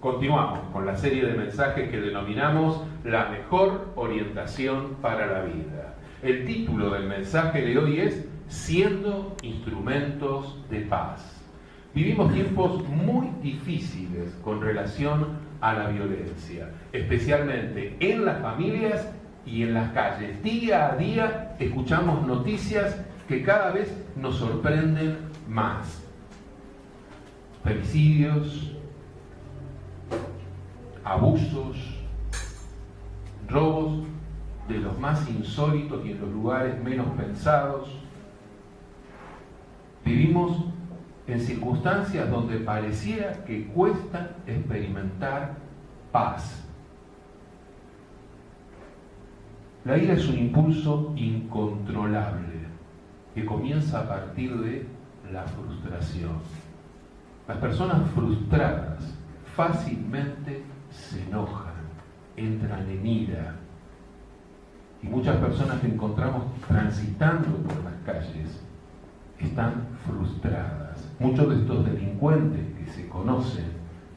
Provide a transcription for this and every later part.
Continuamos con la serie de mensajes que denominamos La mejor orientación para la vida. El título del mensaje de hoy es Siendo instrumentos de paz. Vivimos tiempos muy difíciles con relación a la violencia, especialmente en las familias y en las calles. Día a día escuchamos noticias que cada vez nos sorprenden más. Femicidios, abusos, robos de los más insólitos y en los lugares menos pensados. Vivimos en circunstancias donde pareciera que cuesta experimentar paz. La ira es un impulso incontrolable que comienza a partir de la frustración. Las personas frustradas fácilmente se enojan, entran en ira. Y muchas personas que encontramos transitando por las calles están frustradas. Muchos de estos delincuentes que se conocen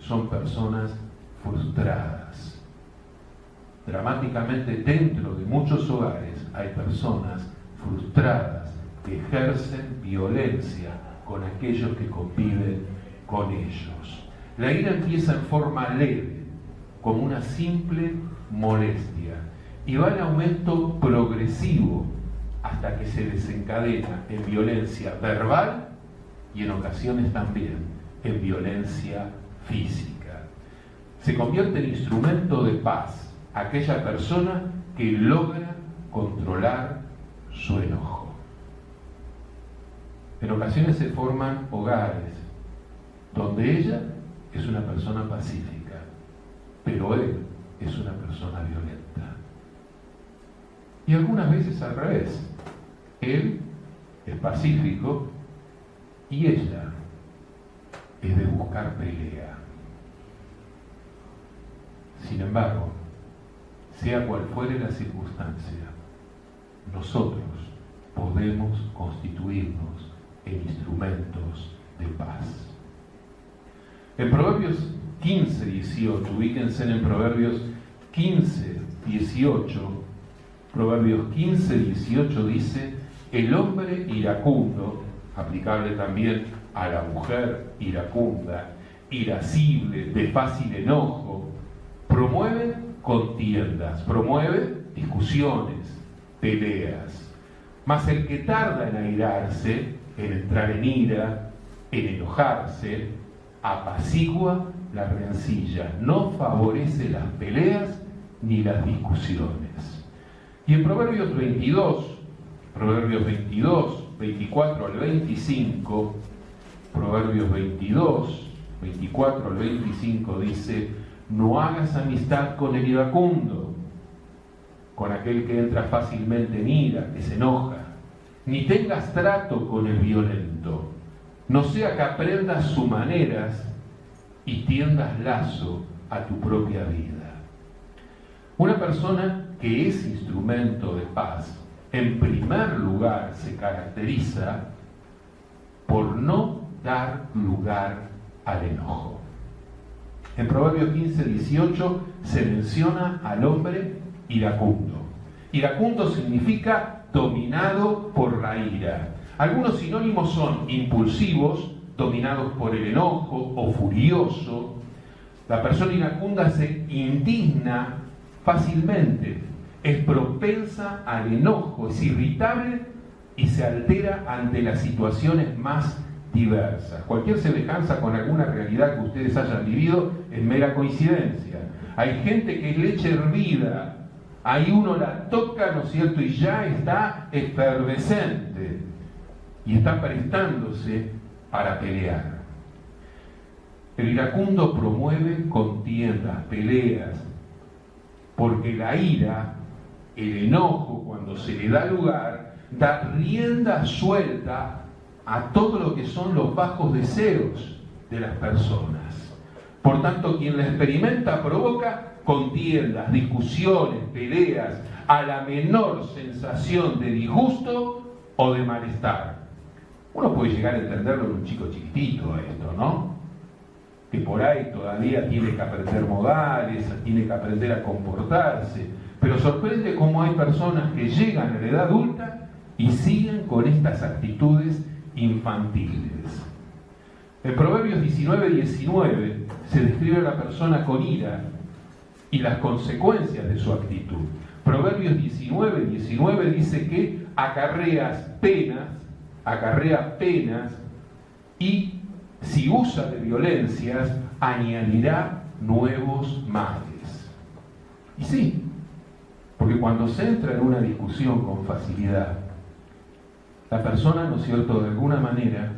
son personas frustradas. Dramáticamente dentro de muchos hogares hay personas frustradas que ejercen violencia con aquellos que conviven con ellos. La ira empieza en forma leve, como una simple molestia, y va en aumento progresivo hasta que se desencadena en violencia verbal y en ocasiones también en violencia física. Se convierte en instrumento de paz aquella persona que logra controlar su enojo. En ocasiones se forman hogares donde ella es una persona pacífica, pero él es una persona violenta. Y algunas veces al revés. Él es pacífico y ella es de buscar pelea. Sin embargo, sea cual fuere la circunstancia, nosotros podemos constituirnos en instrumentos de paz. En Proverbios 15, 18, ubíquense en Proverbios 15, 18, Proverbios 15, 18 dice: el hombre iracundo, aplicable también a la mujer iracunda, irascible, de fácil enojo, promueve contiendas, promueve discusiones, peleas. Mas el que tarda en airarse, en entrar en ira, en enojarse, apacigua la rencilla, no favorece las peleas ni las discusiones. Y en Proverbios 22, 24 al 25, Proverbios 22, 24 al 25 dice: no hagas amistad con el iracundo, con aquel que entra fácilmente en ira, que se enoja, ni tengas trato con el violento, no sea que aprendas sus maneras y tiendas lazo a tu propia vida. Una persona que es instrumento de paz, en primer lugar se caracteriza por no dar lugar al enojo. En Proverbios 15, 18 se menciona al hombre iracundo. Iracundo significa dominado por la ira. Algunos sinónimos son impulsivos, dominados por el enojo o furioso. La persona iracunda se indigna fácilmente, es propensa al enojo, es irritable y se altera ante las situaciones más diversas. Cualquier semejanza con alguna realidad que ustedes hayan vivido es mera coincidencia. Hay gente que es leche hervida, ahí uno la toca, ¿no es cierto?, y ya está efervescente y está prestándose para pelear. El iracundo promueve contiendas, peleas, porque la ira, el enojo, cuando se le da lugar, da rienda suelta a todo lo que son los bajos deseos de las personas. Por tanto, quien la experimenta provoca contiendas, discusiones, peleas, a la menor sensación de disgusto o de malestar. Uno puede llegar a entenderlo en un chico chiquitito esto, ¿no? que por ahí todavía tiene que aprender modales, tiene que aprender a comportarse, pero sorprende cómo hay personas que llegan a la edad adulta y siguen con estas actitudes infantiles. En Proverbios 19:19 se describe a la persona con ira y las consecuencias de su actitud. Proverbios 19:19 dice que acarrea penas y si usa de violencias añadirá nuevos males. Y sí, porque cuando se entra en una discusión con facilidad, la persona, ¿no es cierto?, de alguna manera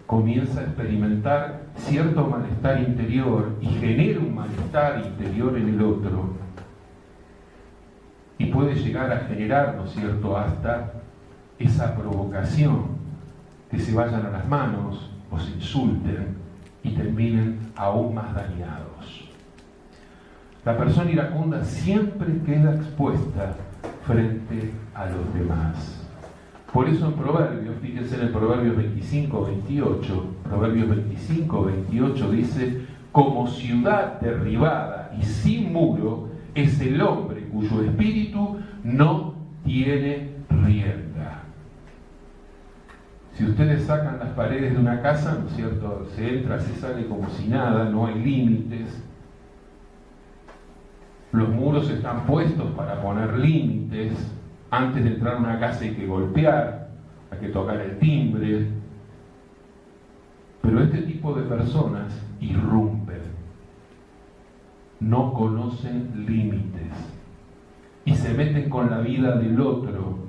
comienza a experimentar cierto malestar interior y genera un malestar interior en el otro y puede llegar a generar, ¿no es cierto?, hasta esa provocación, que se vayan a las manos o se insulten y terminen aún más dañados. La persona iracunda siempre queda expuesta frente a los demás. Por eso en Proverbios, fíjense en el Proverbios 25:28 dice: como ciudad derribada y sin muro es el hombre cuyo espíritu no tiene rienda. Si ustedes sacan las paredes de una casa, ¿no es cierto?, se entra, se sale como si nada, no hay límites. Los muros están puestos para poner límites. Antes de entrar a una casa hay que golpear, hay que tocar el timbre. Pero este tipo de personas irrumpen, no conocen límites y se meten con la vida del otro.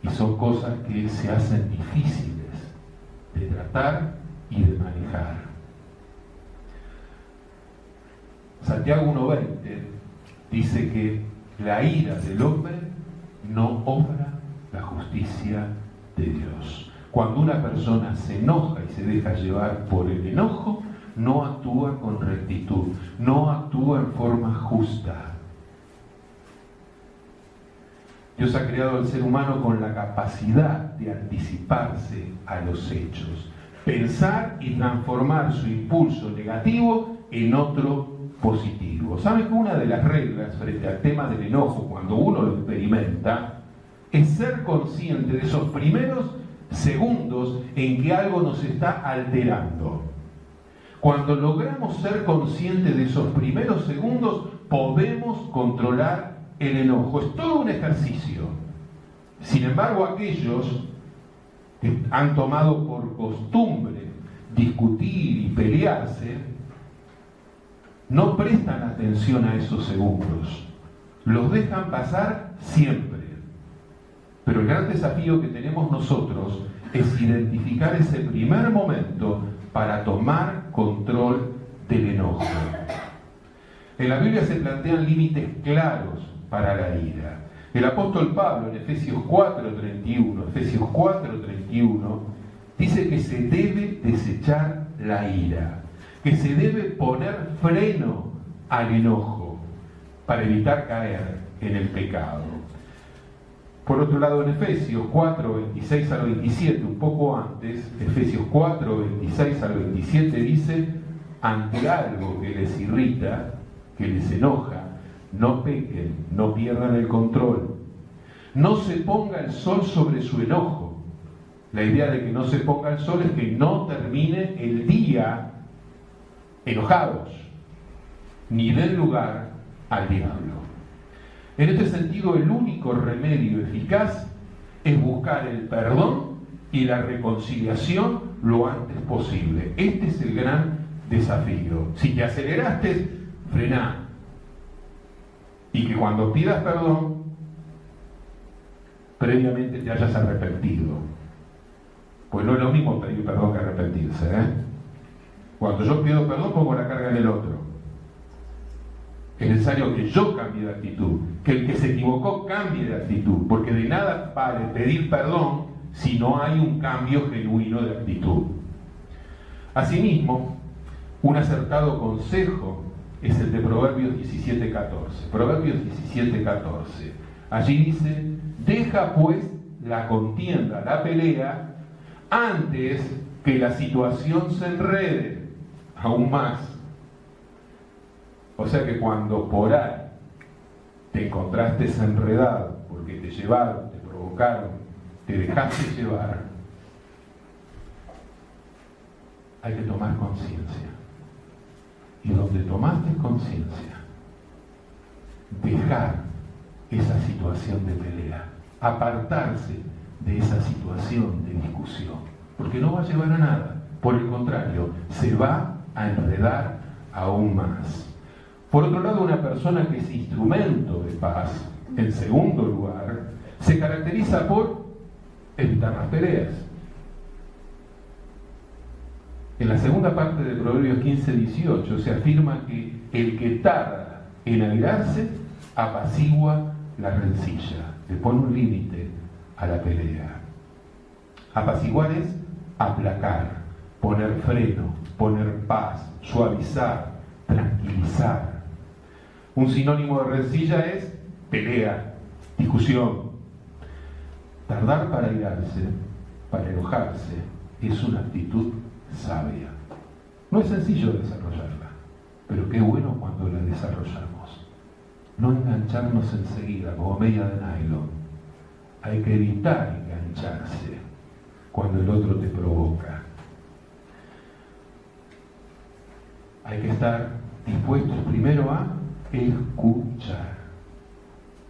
Y son cosas que se hacen difíciles de tratar y de manejar. Santiago 1:20 dice que la ira del hombre no obra la justicia de Dios. Cuando una persona se enoja y se deja llevar por el enojo, no actúa con rectitud, no actúa en forma justa. Dios ha creado al ser humano con la capacidad de anticiparse a los hechos, pensar y transformar su impulso negativo en otro positivo. ¿Saben que una de las reglas frente al tema del enojo, cuando uno lo experimenta, es ser consciente de esos primeros segundos en que algo nos está alterando? Cuando logramos ser conscientes de esos primeros segundos, podemos controlar el enojo. Es todo un ejercicio. Sin embargo, aquellos que han tomado por costumbre discutir y pelearse, no prestan atención a esos segundos. Los dejan pasar siempre. Pero el gran desafío que tenemos nosotros es identificar ese primer momento para tomar control del enojo. En la Biblia se plantean límites claros para la ira. El apóstol Pablo en Efesios 4:31 dice que se debe desechar la ira, que se debe poner freno al enojo para evitar caer en el pecado. Por otro lado, en Efesios 4:26 al 27, un poco antes, Efesios 4:26 al 27 dice: ante algo que les irrita, que les enoja, no pequen, no pierdan el control. No se ponga el sol sobre su enojo. La idea de que no se ponga el sol es que no termine el día enojados, ni den lugar al diablo. En este sentido, el único remedio eficaz es buscar el perdón y la reconciliación lo antes posible. Este es el gran desafío. Si te aceleraste, frená. Y que cuando pidas perdón, previamente te hayas arrepentido. Pues no es lo mismo pedir perdón que arrepentirse, Cuando yo pido perdón, pongo la carga en el otro. Es necesario que yo cambie de actitud, que el que se equivocó cambie de actitud, porque de nada vale pedir perdón si no hay un cambio genuino de actitud. Asimismo, un acertado consejo es el de Proverbios 17:14. Proverbios 17:14. Allí dice: deja pues la contienda, la pelea, antes que la situación se enrede aún más. O sea que cuando por ahí te encontraste enredado porque te llevaron, te provocaron, te dejaste llevar, hay que tomar conciencia. Y donde tomaste conciencia, dejar esa situación de pelea, apartarse de esa situación de discusión, porque no va a llevar a nada. Por el contrario, se va a enredar aún más. Por otro lado, una persona que es instrumento de paz, en segundo lugar, se caracteriza por evitar las peleas. En la segunda parte de Proverbios 15-18 se afirma que el que tarda en airarse apacigua la rencilla, le pone un límite a la pelea. Apaciguar es aplacar, poner freno, poner paz, suavizar, tranquilizar. Un sinónimo de rencilla es pelea, discusión. Tardar para airarse, para enojarse, es una actitud sabia. No es sencillo desarrollarla, pero qué bueno cuando la desarrollamos. No engancharnos enseguida como media de nylon. Hay que evitar engancharse cuando el otro te provoca. Hay que estar dispuestos primero a escuchar.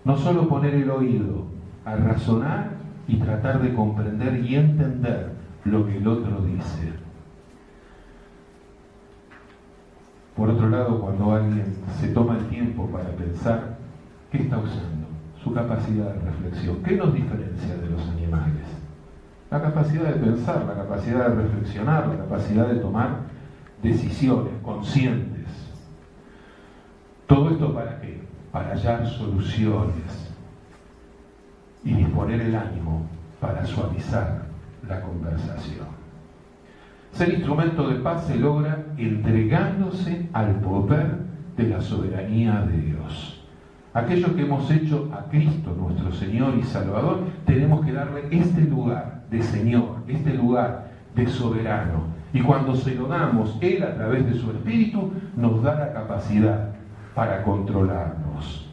No solo poner el oído, a razonar y tratar de comprender y entender lo que el otro dice. Por otro lado, cuando alguien se toma el tiempo para pensar, ¿qué está usando? Su capacidad de reflexión. ¿Qué nos diferencia de los animales? La capacidad de pensar, la capacidad de reflexionar, la capacidad de tomar decisiones conscientes. ¿Todo esto para qué? Para hallar soluciones y disponer el ánimo para suavizar la conversación. Ser instrumento de paz se logra entregándose al poder de la soberanía de Dios. Aquellos que hemos hecho a Cristo nuestro Señor y Salvador, tenemos que darle este lugar de Señor, este lugar de soberano. Y cuando se lo damos, Él a través de su Espíritu nos da la capacidad para controlarnos.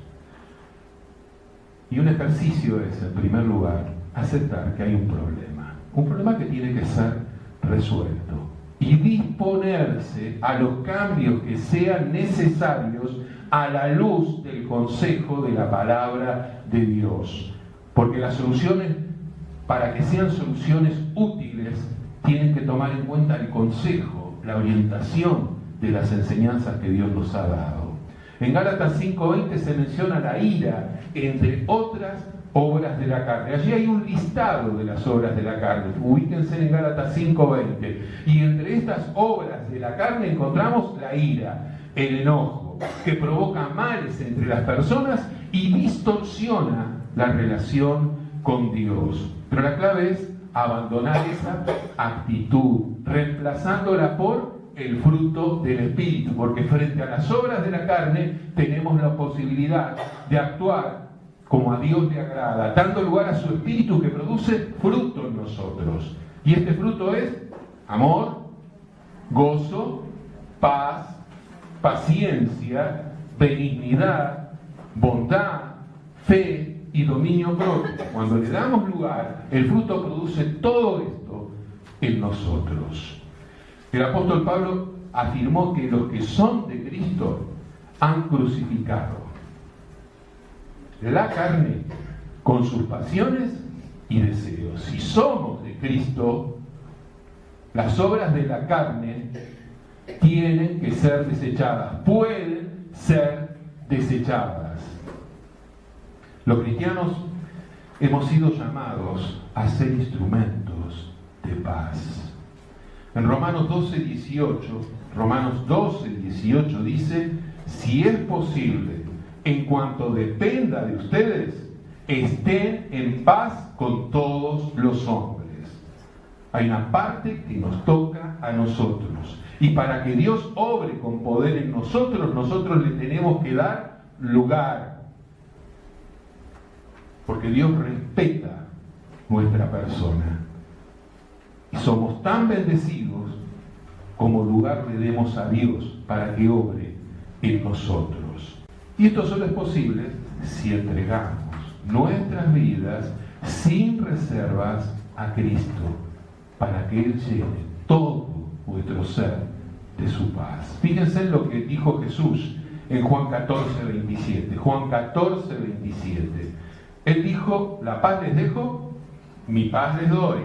Y un ejercicio es, en primer lugar, aceptar que hay un problema que tiene que ser resuelto y disponerse a los cambios que sean necesarios a la luz del consejo de la palabra de Dios. Porque las soluciones, para que sean soluciones útiles, tienen que tomar en cuenta el consejo, la orientación de las enseñanzas que Dios nos ha dado. En Gálatas 5:20 se menciona la ira, entre otras obras de la carne. Allí hay un listado de las obras de la carne. Ubíquense en Gálatas 5:20. Y entre estas obras de la carne encontramos la ira, el enojo, que provoca males entre las personas y distorsiona la relación con Dios. Pero la clave es abandonar esa actitud, reemplazándola por el fruto del Espíritu, porque frente a las obras de la carne tenemos la posibilidad de actuar como a Dios le agrada, dando lugar a su Espíritu que produce fruto en nosotros. Y este fruto es amor, gozo, paz, paciencia, benignidad, bondad, fe y dominio propio. Cuando le damos lugar, el fruto produce todo esto en nosotros. El apóstol Pablo afirmó que los que son de Cristo han crucificado la carne con sus pasiones y deseos. Si somos de Cristo, las obras de la carne tienen que ser desechadas, pueden ser desechadas. Los cristianos hemos sido llamados a ser instrumentos de paz. En Romanos 12:18 dice: si es posible, en cuanto dependa de ustedes, estén en paz con todos los hombres. Hay una parte que nos toca a nosotros. Y para que Dios obre con poder en nosotros, nosotros le tenemos que dar lugar. Porque Dios respeta nuestra persona. y somos tan bendecidos como lugar le demos a Dios para que obre en nosotros. Y esto solo es posible si entregamos nuestras vidas sin reservas a Cristo, para que Él llene todo vuestro ser de su paz. Fíjense en lo que dijo Jesús en Juan 14, 27. Juan 14, 27. Él dijo: la paz les dejo, mi paz les doy.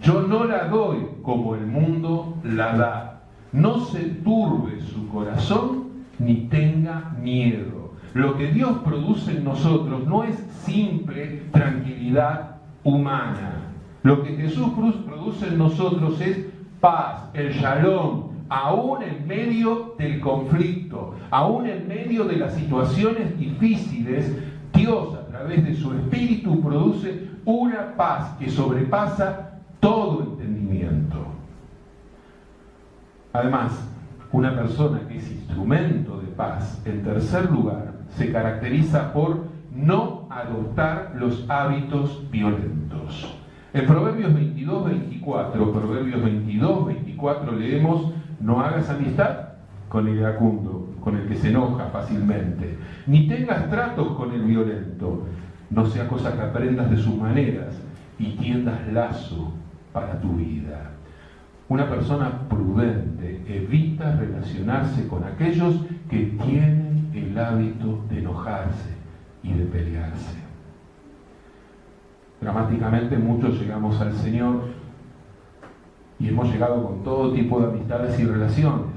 Yo no la doy como el mundo la da. No se turbe su corazón ni tenga miedo. Lo que Dios produce en nosotros no es simple tranquilidad humana. Lo que Jesús produce en nosotros es paz, el shalom, aún en medio del conflicto, aún en medio de las situaciones difíciles. Dios, a través de su Espíritu, produce una paz que sobrepasa todo entendimiento. Además, una persona que es instrumento de paz, en tercer lugar, se caracteriza por no adoptar los hábitos violentos. En Proverbios 22, 24 leemos: no hagas amistad con el iracundo, con el que se enoja fácilmente, ni tengas tratos con el violento, no sea cosa que aprendas de sus maneras y tiendas lazo para tu vida. Una persona prudente evita relacionarse con aquellos que tienen el hábito de enojarse y de pelearse. Dramáticamente muchos llegamos al Señor y hemos llegado con todo tipo de amistades y relaciones.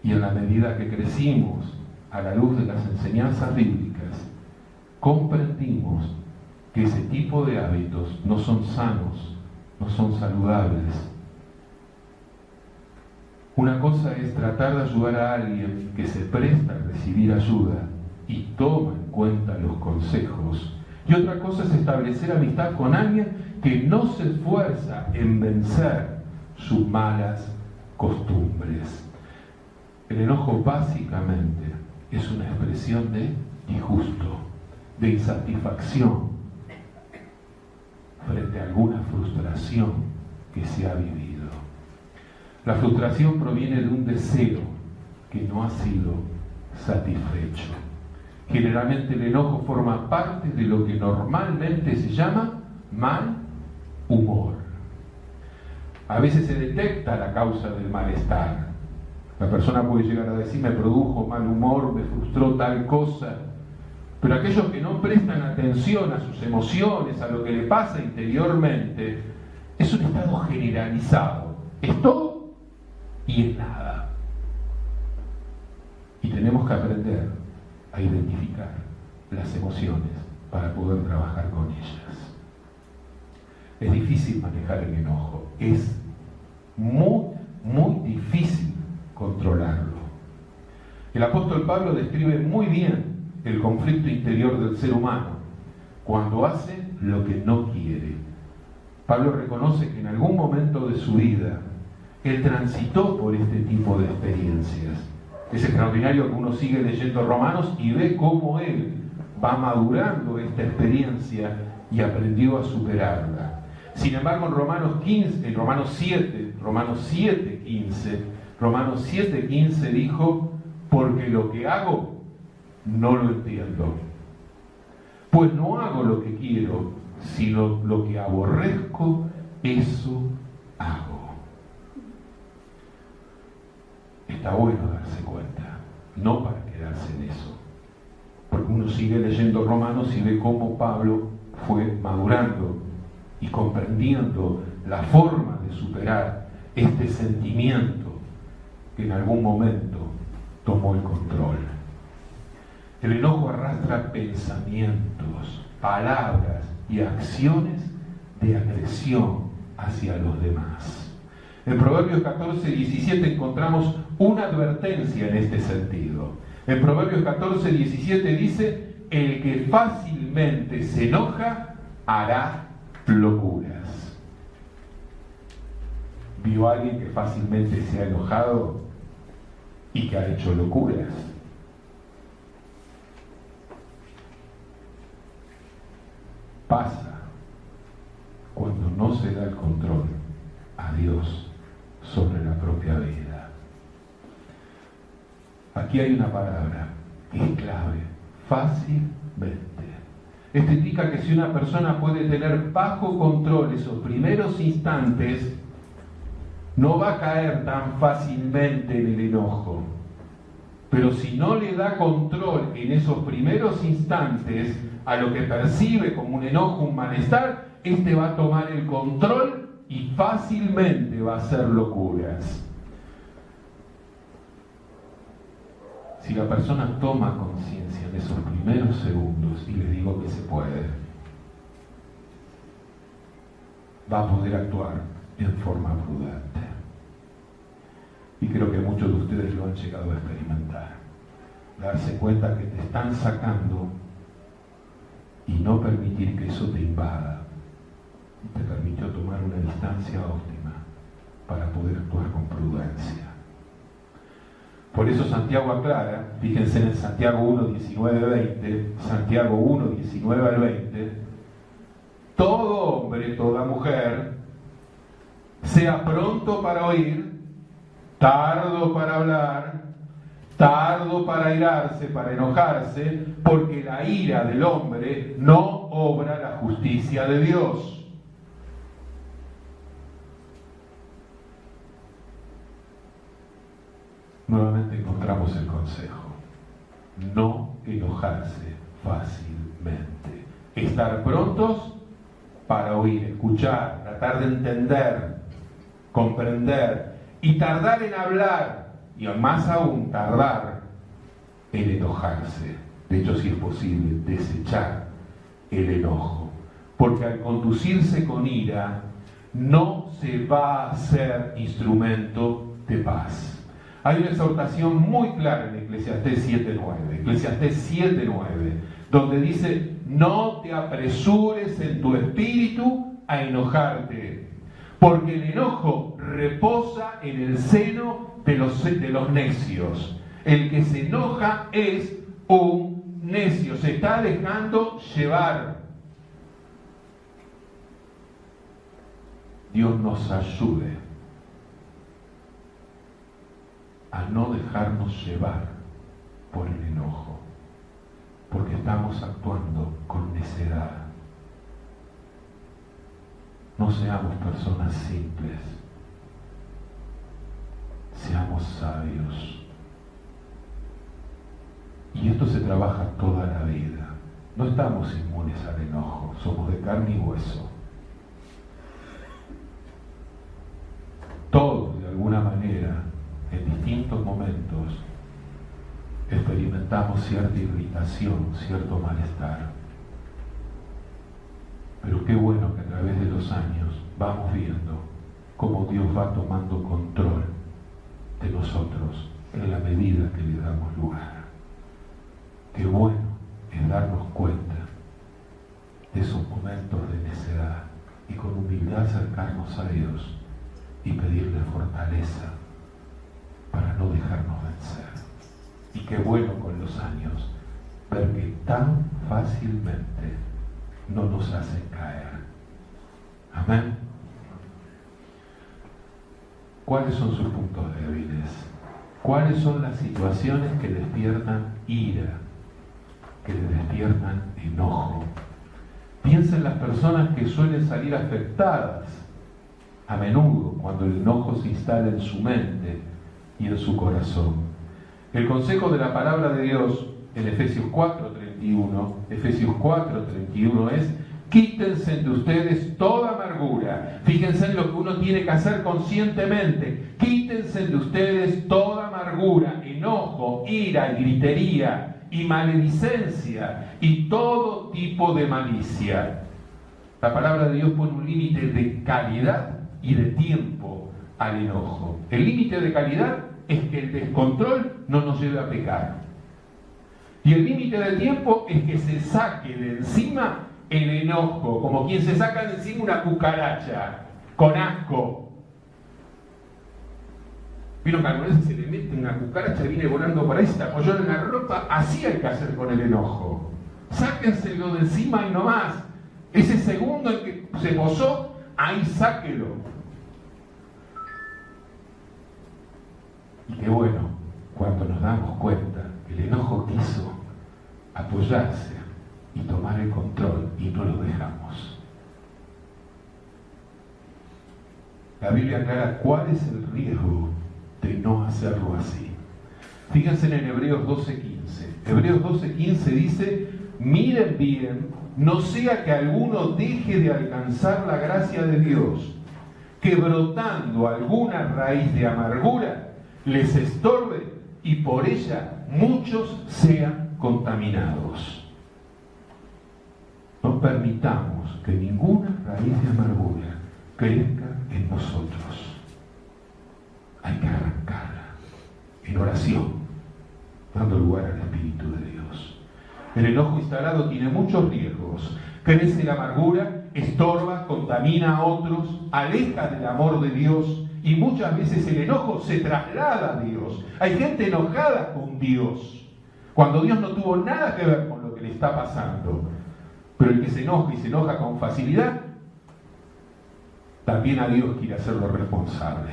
Y en la medida que crecimos a la luz de las enseñanzas bíblicas, comprendimos que ese tipo de hábitos no son sanos, no son saludables. Una cosa es tratar de ayudar a alguien que se presta a recibir ayuda y toma en cuenta los consejos. Y otra cosa es establecer amistad con alguien que no se esfuerza en vencer sus malas costumbres. El enojo básicamente es una expresión de disgusto, de insatisfacción frente a alguna frustración que se ha vivido. La frustración proviene de un deseo que no ha sido satisfecho. Generalmente el enojo forma parte de lo que normalmente se llama mal humor. A veces se detecta la causa del malestar. La persona puede llegar a decir: me produjo mal humor, me frustró tal cosa. Pero aquellos que no prestan atención a sus emociones, a lo que le pasa interiormente, es un estado generalizado. Es todo y es nada. Y tenemos que aprender a identificar las emociones para poder trabajar con ellas. Es difícil manejar el enojo. Es muy, muy difícil controlarlo. El apóstol Pablo describe muy bien el conflicto interior del ser humano cuando hace lo que no quiere. Pablo reconoce que en algún momento de su vida él transitó por este tipo de experiencias. Es extraordinario que uno sigue leyendo Romanos y ve cómo él va madurando esta experiencia y aprendió a superarla. Sin embargo, en Romanos 7:15 dijo: porque lo que hago no lo entiendo. Pues no hago lo que quiero, sino lo que aborrezco, eso hago. Está bueno darse cuenta, no para quedarse en eso. Porque uno sigue leyendo Romanos y ve cómo Pablo fue madurando y comprendiendo la forma de superar este sentimiento que en algún momento tomó el control. El enojo arrastra pensamientos, palabras y acciones de agresión hacia los demás. En Proverbios 14:17 encontramos una advertencia en este sentido. En Proverbios 14:17 dice: el que fácilmente se enoja hará locuras. ¿Vio a alguien que fácilmente se ha enojado y que ha hecho locuras? Pasa cuando no se da el control a Dios sobre la propia vida. Aquí hay una palabra que es clave: fácilmente. Esto indica que si una persona puede tener bajo control esos primeros instantes, no va a caer tan fácilmente en el enojo. Pero si no le da control en esos primeros instantes a lo que percibe como un enojo, un malestar, este va a tomar el control y fácilmente va a hacer locuras. Si la persona toma conciencia en esos primeros segundos, y les digo que se puede, va a poder actuar en forma prudente. Y creo que muchos de ustedes lo han llegado a experimentar. Darse cuenta que te están sacando y no permitir que eso te invada. Te permitió tomar una distancia óptima para poder actuar con prudencia. Por eso Santiago aclara, fíjense en Santiago 1, 19, 20, Santiago 1, 19 al 20, todo hombre, toda mujer, sea pronto para oír, tardo para hablar, tardo para airarse, para enojarse, porque la ira del hombre no obra la justicia de Dios. Nuevamente encontramos el consejo: no enojarse fácilmente, estar prontos para oír, escuchar, tratar de entender, comprender, y tardar en hablar, y más aún tardar en enojarse. De hecho, si es posible, desechar el enojo, porque al conducirse con ira no se va a hacer instrumento de paz. Hay una exhortación muy clara en Eclesiastés 7:9, donde dice: no te apresures en tu espíritu a enojarte, porque el enojo reposa en el seno de los necios. El que se enoja es un necio, se está dejando llevar. Dios nos ayude a no dejarnos llevar por el enojo, porque estamos actuando con necedad. No seamos personas simples, seamos sabios. Y esto se trabaja toda la vida. No estamos inmunes al enojo, somos de carne y hueso. Todos, de alguna manera, en distintos momentos, experimentamos cierta irritación, cierto malestar. Pero qué bueno que a través de los años vamos viendo cómo Dios va tomando control de nosotros en la medida que le damos lugar. Qué bueno es darnos cuenta de esos momentos de necedad y con humildad acercarnos a Dios y pedirle fortaleza para no dejarnos vencer. Y qué bueno con los años ver que tan fácilmente no nos hacen caer. Amén. ¿Cuáles son sus puntos débiles? ¿Cuáles son las situaciones que despiertan ira, que le despiertan enojo? Piensa en las personas que suelen salir afectadas a menudo cuando el enojo se instala en su mente y en su corazón. El consejo de la palabra de Dios en Efesios 4:31 es: quítense de ustedes toda amargura. Fíjense en lo que uno tiene que hacer conscientemente. Quítense de ustedes toda amargura, enojo, ira y gritería y maledicencia y todo tipo de malicia. La palabra de Dios pone un límite de calidad y de tiempo al enojo. El límite de calidad es que el descontrol no nos lleve a pecar. Y el límite de tiempo es que se saque de encima el enojo, como quien se saca de encima una cucaracha, con asco. Vieron que alguna vez se le mete una cucaracha y viene volando por ahí, se te apoyó en la ropa. Así hay que hacer con el enojo. Sáquenselo de encima y no más. Ese segundo en que se posó, ahí sáquelo. Y qué bueno cuando nos damos cuenta que el enojo quiso apoyarse y tomar el control y no lo dejamos. La Biblia aclara cuál es el riesgo de no hacerlo así. Fíjense en Hebreos 12:15. Hebreos 12:15 dice: miren bien, no sea que alguno deje de alcanzar la gracia de Dios, que brotando alguna raíz de amargura les estorbe y por ella muchos sean contaminados. No permitamos que ninguna raíz de amargura crezca en nosotros. Hay que arrancarla en oración, dando lugar al Espíritu de Dios. El enojo instalado tiene muchos riesgos. Crece la amargura, estorba, contamina a otros, aleja del amor de Dios y muchas veces el enojo se traslada a Dios. Hay gente enojada con Dios, cuando Dios no tuvo nada que ver con lo que le está pasando. Pero el que se enoja y se enoja con facilidad, también a Dios quiere hacerlo responsable,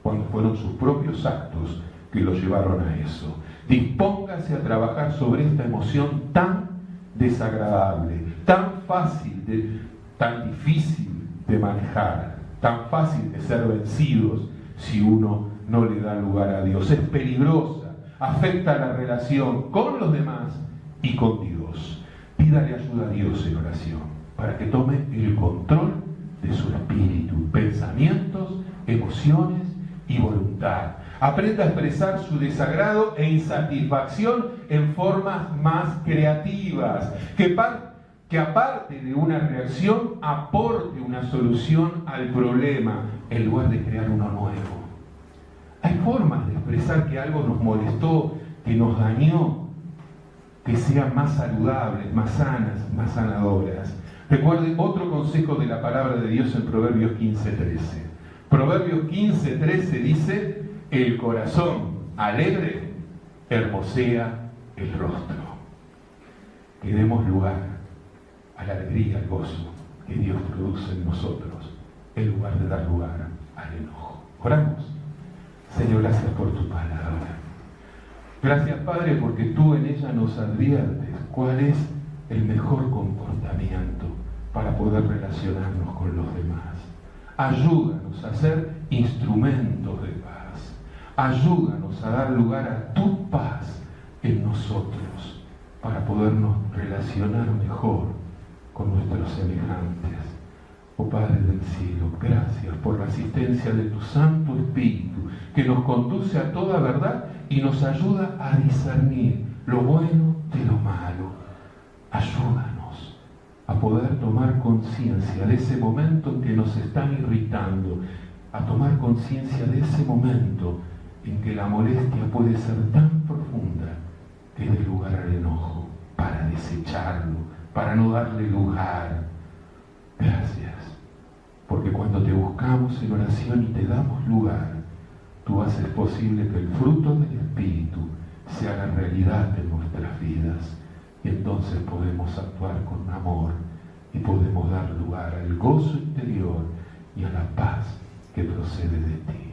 cuando fueron sus propios actos que lo llevaron a eso. Dispóngase a trabajar sobre esta emoción tan desagradable, tan fácil, tan difícil de manejar, tan fácil de ser vencidos si uno no le da lugar a Dios. Es peligrosa, afecta la relación con los demás y con Dios. Pídale ayuda a Dios en oración para que tome el control de su espíritu, pensamientos, emociones y voluntad. Aprenda a expresar su desagrado e insatisfacción en formas más creativas, que aparte de una reacción, aporte una solución al problema en lugar de crear uno nuevo. Hay formas de expresar que algo nos molestó, que nos dañó, que sean más saludables, más sanas, más sanadoras. Recuerde otro consejo de la palabra de Dios en Proverbios 15:13. Proverbios 15:13 dice: el corazón alegre hermosea el rostro. Que demos lugar a la alegría, al gozo que Dios produce en nosotros, en lugar de dar lugar al enojo. Oramos. Señor, gracias por tu palabra. Gracias, Padre, porque tú en ella nos adviertes cuál es el mejor comportamiento para poder relacionarnos con los demás. Ayúdanos a ser instrumentos de paz. Ayúdanos a dar lugar a tu paz en nosotros para podernos relacionar mejor con nuestros semejantes. Oh Padre del cielo, gracias por la asistencia de tu Santo Espíritu, que nos conduce a toda verdad y nos ayuda a discernir lo bueno de lo malo. Ayúdanos a poder tomar conciencia de ese momento en que nos están irritando, a tomar conciencia de ese momento en que la molestia puede ser tan profunda que dé lugar al enojo, para desecharlo, para no darle lugar. Gracias, porque cuando te buscamos en oración y te damos lugar, tú haces posible que el fruto del Espíritu se haga realidad en nuestras vidas. Y entonces podemos actuar con amor y podemos dar lugar al gozo interior y a la paz que procede de ti.